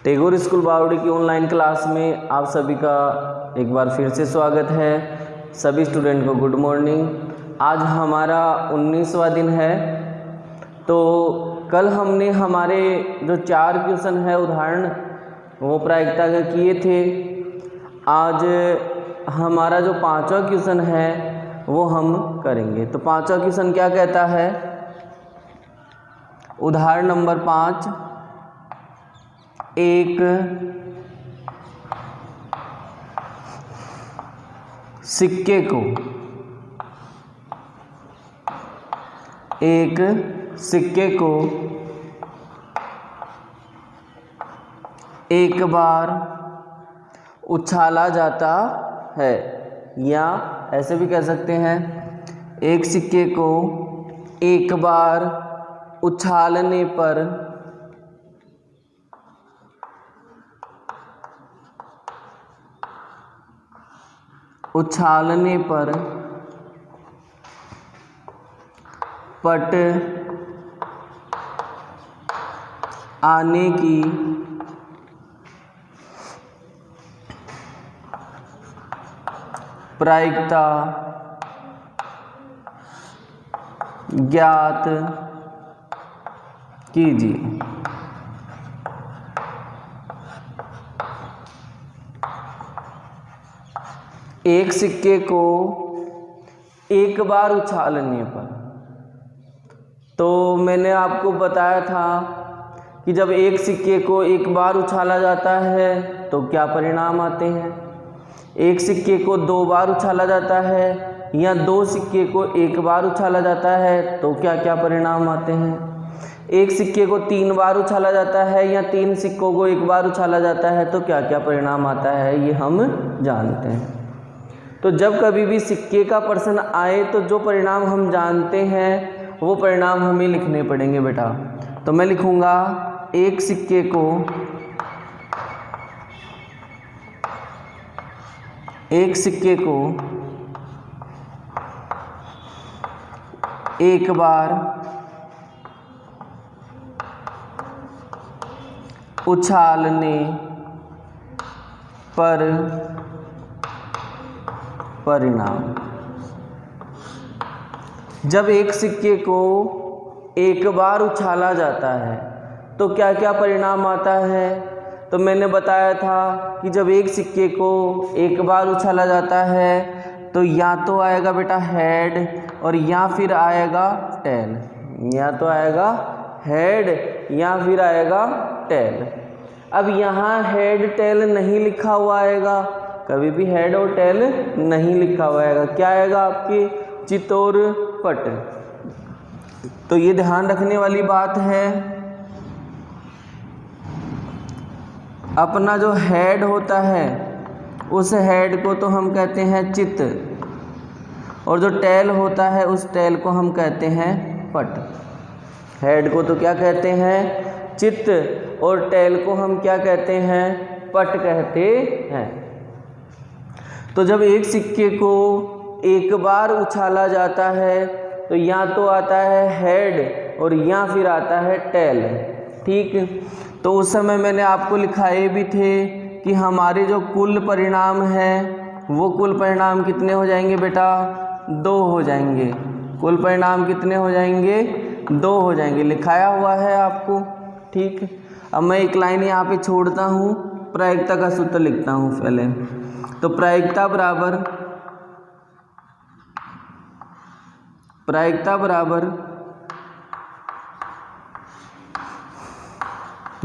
Tagore school बावड़ी की online class में आप सभी का एक बार फिर से स्वागत है। सभी स्टूडेंट को गुड मॉर्निंग। आज हमारा 19वां दिन है। तो कल हमने हमारे जो 4 क्वेश्चन है उदाहरण वो प्रायिकता के किए थे। आज हमारा जो 5वां क्वेश्चन है वो हम करेंगे। तो 5वां क्वेश्चन क्या कहता है? उदाहरण नंबर 5, एक सिक्के को एक बार उछाला जाता है, या ऐसे भी कह सकते हैं एक सिक्के को एक बार उछालने पर पट आने की प्रायिकता ज्ञात कीजिए। एक सिक्के को एक बार उछालने पर, तो मैंने आपको बताया था कि जब एक सिक्के को एक बार उछाला जाता है तो क्या परिणाम आते हैं। एक सिक्के को 2 बार उछाला जाता है या 2 सिक्के को एक बार उछाला जाता है तो क्या क्या परिणाम आते हैं। एक सिक्के को 3 बार उछाला जाता है या 3 सिक्कों को एक बार उछाला जाता है तो क्या क्या परिणाम आता है, ये हम जानते हैं। तो जब कभी भी सिक्के का प्रश्न आए तो जो परिणाम हम जानते हैं वो परिणाम हमें लिखने पड़ेंगे बेटा। तो मैं लिखूँगा एक सिक्के को एक बार उछालने पर परिणाम। जब एक सिक्के को एक बार उछाला जाता है तो क्या क्या परिणाम आता है। तो मैंने बताया था कि जब एक सिक्के को एक बार उछाला जाता है तो या तो आएगा बेटा हेड और या फिर आएगा टेल, या तो आएगा हेड या फिर आएगा टेल। अब यहाँ हेड टेल नहीं लिखा हुआ आएगा, कभी भी हेड और टेल नहीं लिखा हुआ आएगा। क्या आएगा आपकी चितौर पट। तो ये ध्यान रखने वाली बात है। अपना जो हेड होता है उस हेड को तो हम कहते हैं चित, और जो टेल होता है उस टेल को हम कहते हैं पट। हेड को तो क्या कहते हैं चित, और टेल को हम क्या कहते हैं पट कहते हैं। तो जब एक सिक्के को एक बार उछाला जाता है तो या तो आता है हेड और या फिर आता है टेल, ठीक। तो उस समय मैंने आपको लिखाए भी थे कि हमारे जो कुल परिणाम हैं वो कुल परिणाम कितने हो जाएंगे बेटा, 2 हो जाएंगे। कुल परिणाम कितने हो जाएंगे, 2 हो जाएंगे, लिखाया हुआ है आपको, ठीक। अब मैं एक लाइन यहाँ पे छोड़ता हूँ, प्रायिकता का सूत्र लिखता हूँ पहले। तो प्रायिकता बराबर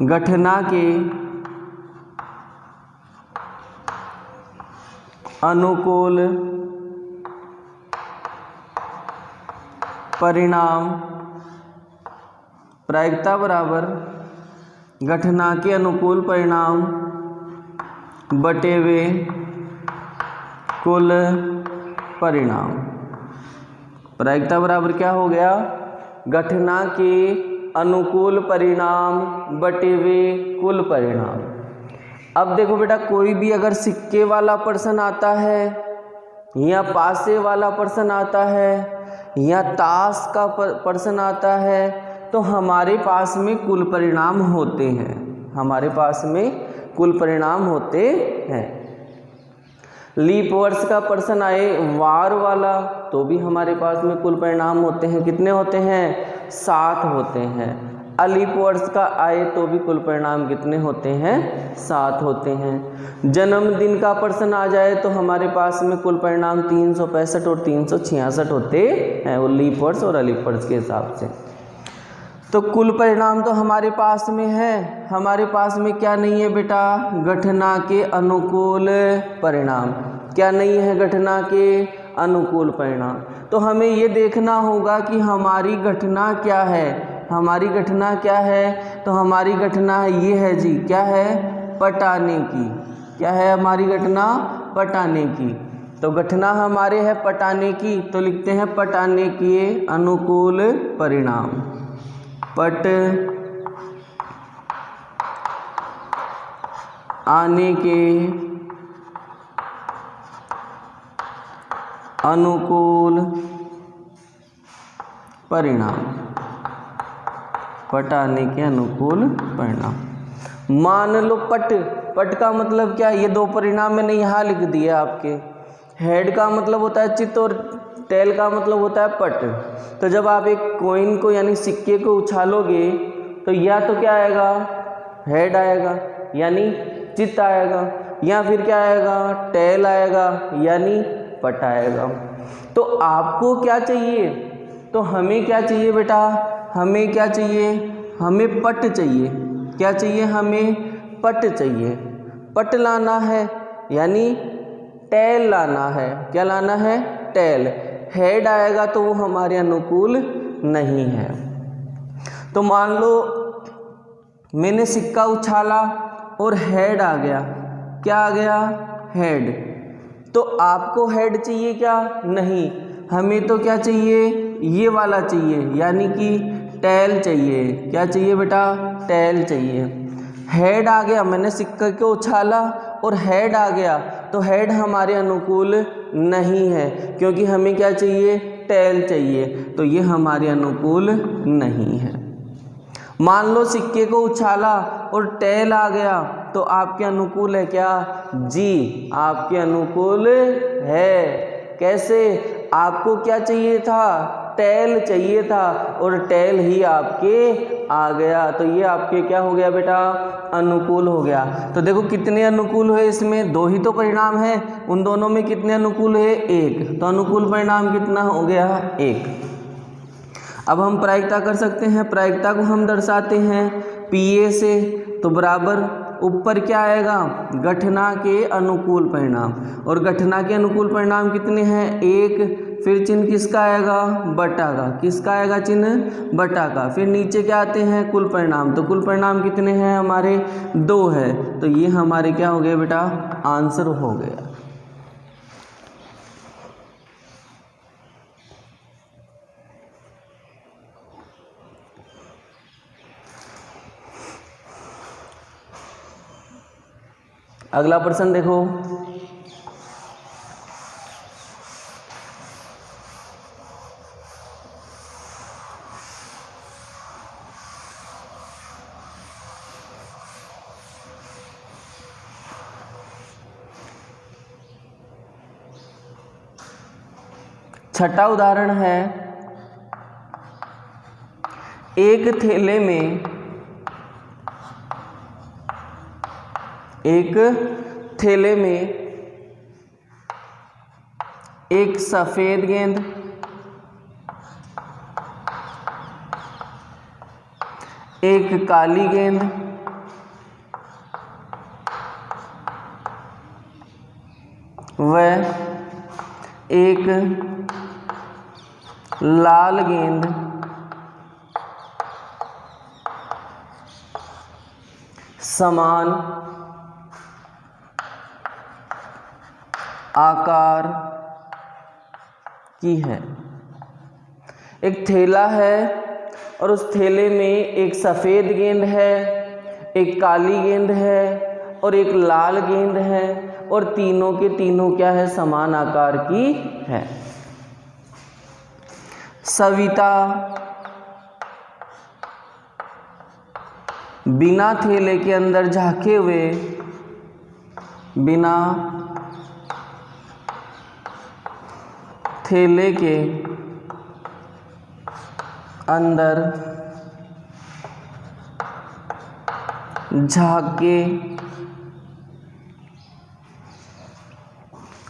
घटना के अनुकूल परिणाम, प्रायिकता बराबर घटना के अनुकूल परिणाम बटे वे कुल परिणाम। प्रायिकता बराबर क्या हो गया, घटना के अनुकूल परिणाम बटे वे कुल परिणाम। अब देखो बेटा, कोई भी अगर सिक्के वाला प्रश्न आता है या पासे वाला प्रश्न आता है या ताश का प्रश्न आता है तो हमारे पास में कुल परिणाम होते हैं। हमारे पास में कुल परिणाम होते हैं। लीप वर्ष का पर्सन आए वार वाला तो भी हमारे पास में कुल परिणाम होते हैं। कितने होते हैं? 7 होते हैं। अलीप वर्ष का आए तो भी कुल परिणाम कितने होते हैं? 7 होते हैं। जन्मदिन का पर्सन आ जाए तो हमारे पास में कुल परिणाम 365 और 366 होते हैं, वो लीप वर्ष और अलीप वर्ष के हिसाब से। तो कुल परिणाम तो हमारे पास में है, हमारे पास में क्या नहीं है बेटा? घटना के अनुकूल परिणाम। क्या नहीं है? घटना के अनुकूल परिणाम। तो हमें ये देखना होगा कि हमारी घटना क्या है। हमारी घटना क्या है? तो हमारी घटना ये है जी, क्या है? पटाने की। क्या है हमारी घटना? पटाने की। तो घटना हमारे है पटाने की, तो लिखते हैं पटाने के अनुकूल परिणाम। पट आने के अनुकूल परिणाम। पट आने के अनुकूल परिणाम। मान लो पट का मतलब क्या? ये 2 परिणाम मैंने यहाँ लिख दिया आपके। हेड का मतलब होता है चित्त और टेल का मतलब होता है पट। तो जब आप एक कॉइन को यानी सिक्के को उछालोगे तो या तो क्या आएगा? हेड आएगा यानी चित्त आएगा, या फिर क्या आएगा? टेल आएगा यानी पट आएगा। तो आपको क्या चाहिए? तो हमें क्या चाहिए बेटा? हमें क्या चाहिए? हमें पट चाहिए। क्या चाहिए? हमें पट चाहिए। पट लाना है यानी टेल लाना है। क्या लाना है? टेल। हेड आएगा तो वो हमारे अनुकूल नहीं है। तो मान लो मैंने सिक्का उछाला और हेड आ गया। क्या आ गया? हेड। तो आपको हेड चाहिए क्या? नहीं, हमें तो क्या चाहिए? ये वाला चाहिए, यानी कि टेल चाहिए। क्या चाहिए बेटा? टेल चाहिए। हेड आ गया, मैंने सिक्के को उछाला और हेड आ गया, तो हेड हमारे अनुकूल नहीं है, क्योंकि हमें क्या चाहिए? टेल चाहिए। तो ये हमारे अनुकूल नहीं है। मान लो सिक्के को उछाला और टेल आ गया, तो आपके अनुकूल है क्या? जी, आपके अनुकूल है। कैसे? आपको क्या चाहिए था? टेल चाहिए था और टेल ही आपके आ गया, तो ये आपके क्या हो गया बेटा? अनुकूल हो गया। तो देखो कितने अनुकूल हुए इसमें? 2 ही तो परिणाम है, उन दोनों में कितने अनुकूल है? 1। तो अनुकूल परिणाम कितना हो गया? 1। अब हम प्रायिकता कर सकते हैं। प्रायिकता को हम दर्शाते हैं PA से, तो बराबर ऊपर क्या आएगा? घटना के अनुकूल परिणाम। और घटना के अनुकूल परिणाम कितने हैं? 1। फिर चिन्ह किसका आएगा? बटा का। किसका आएगा चिन्ह? बटा का। फिर नीचे क्या आते हैं? कुल परिणाम। तो कुल परिणाम कितने हैं हमारे? 2 है। तो ये हमारे क्या हो गए बेटा? आंसर हो गया। अगला प्रश्न देखो। छठा उदाहरण है, एक थैले में एक सफेद गेंद, एक काली गेंद, व एक लाल गेंद समान आकार की है। एक थैला है और उस थैले में एक सफ़ेद गेंद है, एक काली गेंद है और एक लाल गेंद है, और तीनों के तीनों क्या है? समान आकार की है। सविता बिना थैले के अंदर झांके हुए, बिना थैले के अंदर झांके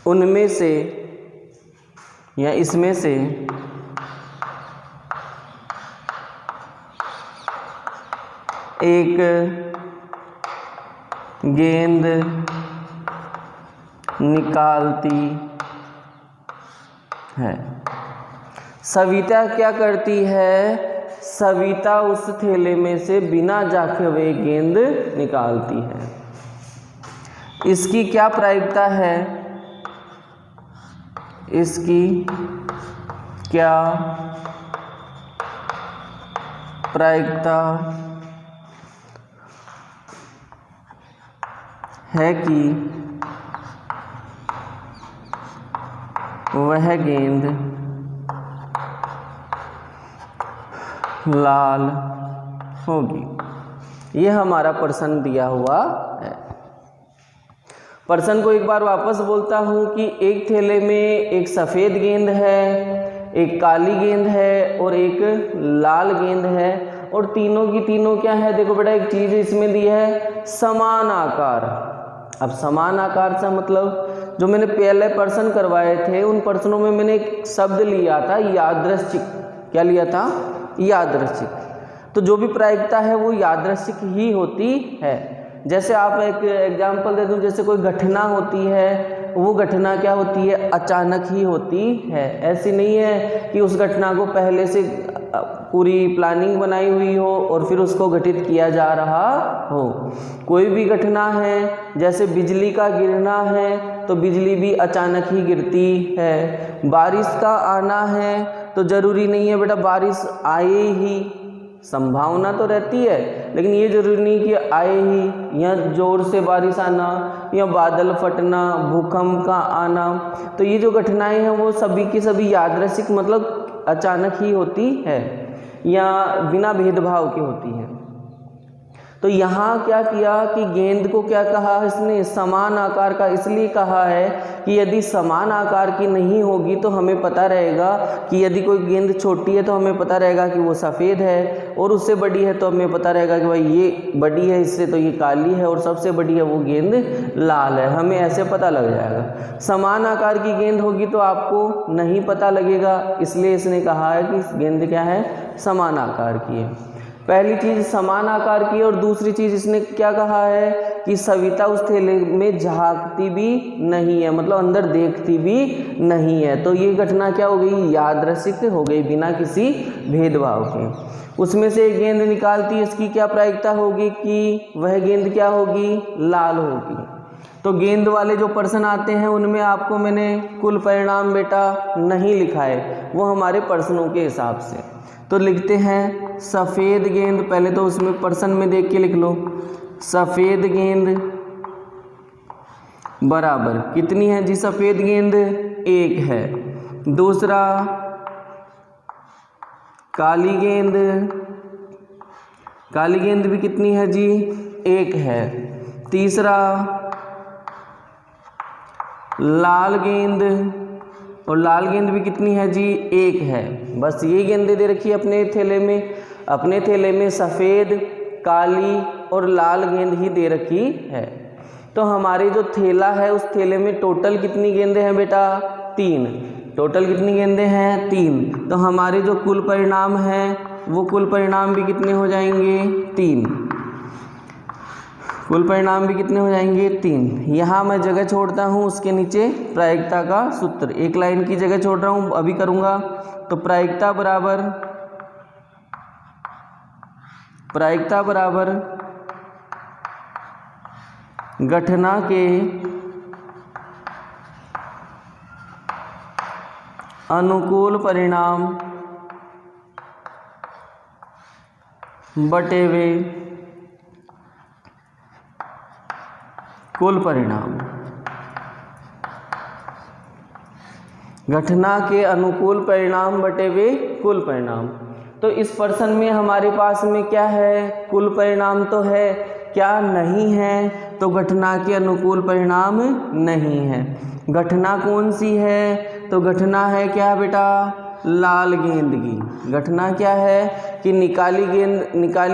उनमें से या इसमें से एक गेंद निकालती है। सविता क्या करती है? सविता उस थैले में से बिना झांके हुए गेंद निकालती है। इसकी क्या प्रायिकता है? इसकी क्या प्रायिकता है कि वह गेंद लाल होगी। यह हमारा प्रश्न दिया हुआ है। प्रश्न को एक बार वापस बोलता हूँ कि एक थैले में एक सफ़ेद गेंद है, एक काली गेंद है और एक लाल गेंद है, और तीनों की तीनों क्या है? देखो बेटा, एक चीज़ इसमें दी है समान आकार। अब समान आकार से मतलब जो मैंने पहले प्रश्न करवाए थे उन प्रश्नों में मैंने एक शब्द लिया था यादृच्छिक। क्या लिया था? यादृच्छिक। तो जो भी प्रायिकता है वो यादृच्छिक ही होती है। जैसे आप एक एग्जाम्पल दे दूं, जैसे कोई घटना होती है, वो घटना क्या होती है? अचानक ही होती है। ऐसी नहीं है कि उस घटना को पहले से पूरी प्लानिंग बनाई हुई हो और फिर उसको घटित किया जा रहा हो। कोई भी घटना है, जैसे बिजली का गिरना है तो बिजली भी अचानक ही गिरती है। बारिश का आना है तो ज़रूरी नहीं है बेटा बारिश आए ही, संभावना तो रहती है लेकिन ये जरूरी नहीं कि आए ही। या जोर से बारिश आना या बादल फटना, भूकंप का आना, तो ये जो घटनाएं हैं वो सभी की सभी यादृच्छिक मतलब अचानक ही होती है या बिना भेदभाव की होती है। तो यहाँ क्या किया कि गेंद को क्या कहा इसने? समान आकार का। इसलिए कहा है कि यदि समान आकार की नहीं होगी तो हमें पता रहेगा कि यदि कोई गेंद छोटी है तो हमें पता रहेगा कि वो सफ़ेद है, और उससे बड़ी है तो हमें पता रहेगा कि भाई ये बड़ी है इससे तो ये काली है, और सबसे बड़ी है वो गेंद लाल है। हमें ऐसे पता लग जाएगा। समान आकार की गेंद होगी तो आपको नहीं पता लगेगा, इसलिए इसने कहा है कि गेंद क्या है? समान आकार की है। पहली चीज़ समान आकार की, और दूसरी चीज़ इसने क्या कहा है कि सविता उस थैले में झांकती भी नहीं है, मतलब अंदर देखती भी नहीं है। तो ये घटना क्या हो गई? यादृच्छिक हो गई, बिना किसी भेदभाव के। उसमें से एक गेंद निकालती है, इसकी क्या प्रायिकता होगी कि वह गेंद क्या होगी? लाल होगी। तो गेंद वाले जो प्रश्न आते हैं उनमें आपको मैंने कुल परिणाम बेटा नहीं लिखा है, वो हमारे प्रश्नों के हिसाब से। तो लिखते हैं सफ़ेद गेंद, पहले तो उसमें प्रश्न में देख के लिख लो। सफ़ेद गेंद बराबर कितनी है जी? सफ़ेद गेंद एक है। दूसरा काली गेंद, काली गेंद भी कितनी है जी? एक है। तीसरा लाल गेंद, और लाल गेंद भी कितनी है जी? एक है। बस ये गेंदें दे रखी है अपने थैले में। अपने थैले में सफ़ेद, काली और लाल गेंद ही दे रखी है। तो हमारे जो थैला है उस थैले में टोटल कितनी गेंदें हैं बेटा? 3। टोटल कितनी गेंदें हैं? 3। तो हमारे जो कुल परिणाम हैं वो कुल परिणाम भी कितने हो जाएंगे? 3। कुल परिणाम भी कितने हो जाएंगे? 3। यहाँ मैं जगह छोड़ता हूँ, उसके नीचे प्रायिकता का सूत्र, एक लाइन की जगह छोड़ रहा हूँ, अभी करूँगा। तो प्रायिकता बराबर घटना के अनुकूल परिणाम बटे वे कुल परिणाम। घटना के अनुकूल परिणाम बटे वे कुल परिणाम। तो इस प्रश्न में हमारे पास में क्या है, कुल परिणाम तो है, क्या नहीं है, तो घटना के अनुकूल परिणाम नहीं है। घटना कौन सी है, तो घटना है क्या बेटा, लाल गेंद की। घटना क्या है कि निकाली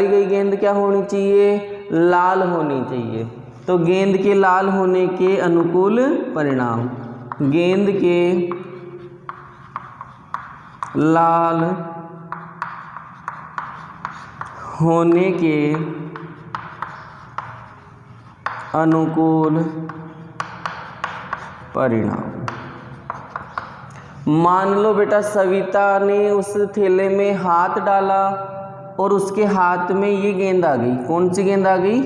गई गेंद क्या होनी चाहिए, लाल होनी चाहिए। तो गेंद के लाल होने के अनुकूल परिणाम, गेंद के लाल होने के अनुकूल परिणाम। मान लो बेटा सविता ने उस थैले में हाथ डाला और उसके हाथ में ये गेंद आ गई। कौन सी गेंद आ गई,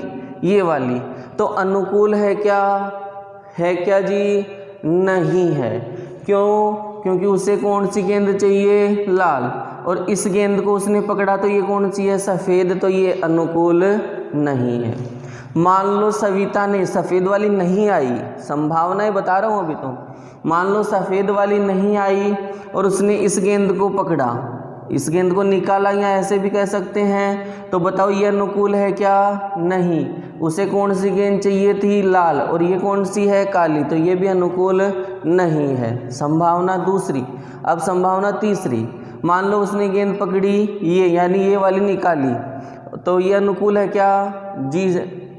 ये वाली। तो अनुकूल है क्या जी, नहीं है। क्यों, क्योंकि उसे कौन सी गेंद चाहिए, लाल, और इस गेंद को उसने पकड़ा तो ये कौन सी है, सफ़ेद, तो ये अनुकूल नहीं है। मान लो सविता ने, सफ़ेद वाली नहीं आई, संभावनाएं बता रहा हूँ अभी तो। मान लो सफ़ेद वाली नहीं आई और उसने इस गेंद को पकड़ा, इस गेंद को निकाला, या ऐसे भी कह सकते हैं। तो बताओ ये अनुकूल है क्या, नहीं। उसे कौन सी गेंद चाहिए थी, लाल, और ये कौन सी है, काली, तो ये भी अनुकूल नहीं है। संभावना दूसरी। अब संभावना तीसरी, मान लो उसने गेंद पकड़ी ये, यानी ये वाली निकाली, तो ये अनुकूल है क्या जी,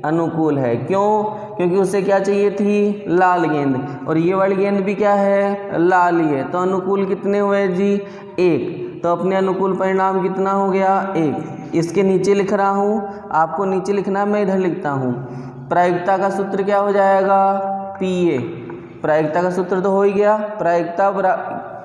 अनुकूल है। क्यों, क्योंकि उसे क्या चाहिए थी, लाल गेंद, और ये वाली गेंद भी क्या है, लाल ही है। तो अनुकूल कितने हुए जी, 1। तो अपने अनुकूल परिणाम कितना हो गया, 1। इसके नीचे लिख रहा हूँ, आपको नीचे लिखना, मैं इधर लिखता हूँ। प्रायिकता का सूत्र क्या हो जाएगा, PA। प्रायिकता का सूत्र तो हो ही गया, प्रायिकता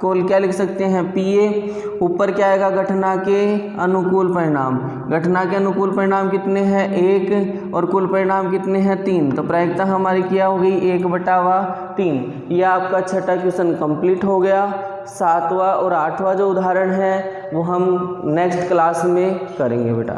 को क्या लिख सकते हैं, PA। ऊपर क्या आएगा, घटना के अनुकूल परिणाम। घटना के अनुकूल परिणाम कितने हैं, 1, और कुल परिणाम कितने हैं, 3। तो प्रायिकता हमारी क्या हो गई, 1/3। यह आपका छठा क्वेश्चन कंप्लीट हो गया। 7वां और 8वां जो उदाहरण है वो हम नेक्स्ट क्लास में करेंगे बेटा।